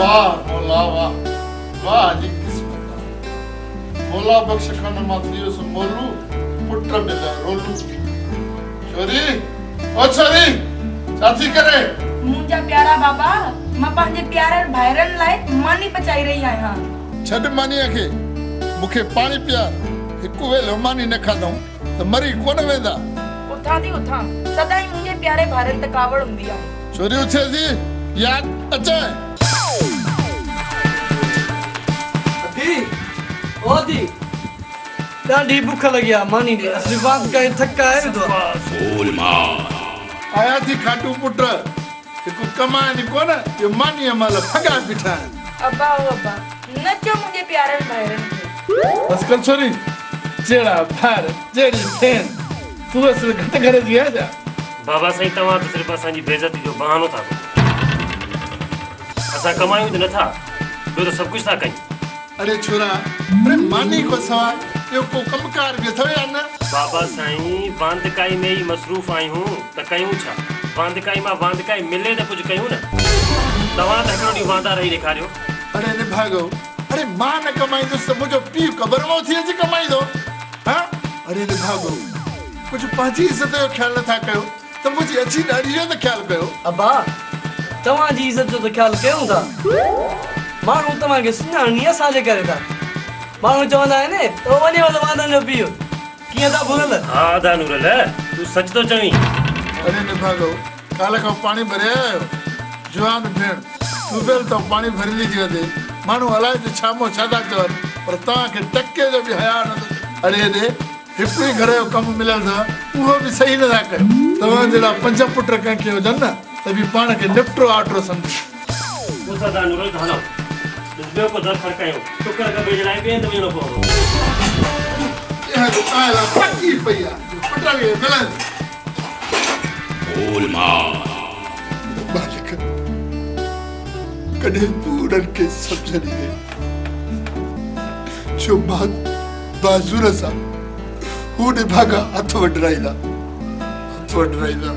वाह मौला वाह वाह जी किस्मत मौला बख्श खान माथियो सो मोलू पुत्र मिला रोलू छोरी ओ छोरी साथी करे मुंजा प्यारा बाबा मां पंहिंजे प्यारनि भाइरनि लाइ मानी पचाई रही आहियां छड मानीअ खे मूंखे पाणी पिया हिकु वेलो मानी न खाधऊं त मरी कोन वेंदा उथां थी उथां सदाई मुंहिंजे प्यारे भाइरनि त कावड़ हूंदी आहे छोरी उथे थी याद अचे दी ओ दी ॾाढी बुख लगी आहे मानी ॾे असली बात कहीं थका है तो फूल मार आया थी खाटू पुट हिकु कमाइनि कोन यो मानीअ महिल फगा बीठा आहिनि अब्बा ओ अब्बा नचो मुंहिंजे प्यारनि भाइरनि खे बस कर छोरी जेड़ा भार जेड़ी फेन तू असल घट करे दिया जा बाबा साईं तव्हां त सिर्फ़ असांजी बेइज्जती जो बहानो था असां कमायूं त नथा ॿियो त सभु कुझु था कयूं अरे छोरा अरे मानी को सवाल यो को कमकार बि अथव या न बाबा साईं वांदकाई में ई मसरूफ़ आहियूं त कयूं छा वांदकाई मां वांदकाई मिले त कुझु कयूं न तव्हां त हिकिड़ो ॾींहुं वांदा रही ॾेखारियो अरे ने भागो अरे मां न कमाईंदुसि त मुंहिंजो पीउ क़बर में थी अची कमाईंदो हा अरे ने भागो कुझु पंहिंजी इज़त जो ख़्यालु नथा कयो त मुंहिंजी अची ॾाढी जो त ख़्यालु कयो अब्बा तव्हांजी इज़त जो त ख़्यालु कयूं था माण्हू तव्हांखे सुञाणी असांजे करे था माण्हू चवंदा आहिनि त वञे वञो वांदनि जो पीउ कीअं था भुलल हा दा नूरल तूं सच थो चवीं अरे ने भागो काल खां पाणी भरे आयो जवान भेण ट्यूबवेल तो पाणी भरिजी थी वञे माण्हू अलाए जो छामो छा था चवनि पर तव्हांखे टके जो बि हया न अरे ॾे हिकु ई घर जो कमु मिलियल अथव उहो बि सही नथा कयो तव्हां जहिड़ा 5 पुट कंहिंखे हुजनि न त बि पाण खे निपटो आटरो सम्झो दा नूरल हलो ॿियो को दर खड़कायूं टुकर कबे जलाए ॿिए हंधि वञिणो पवंदो आला पकी पई आहे पटल खे मिलन फूल मार मालिक कॾहिं तूं उन्हनि खे सम्झंदी वई छो बाज़ूर सां हू निभागा हथ वढराईंदा हथ वढराईंदा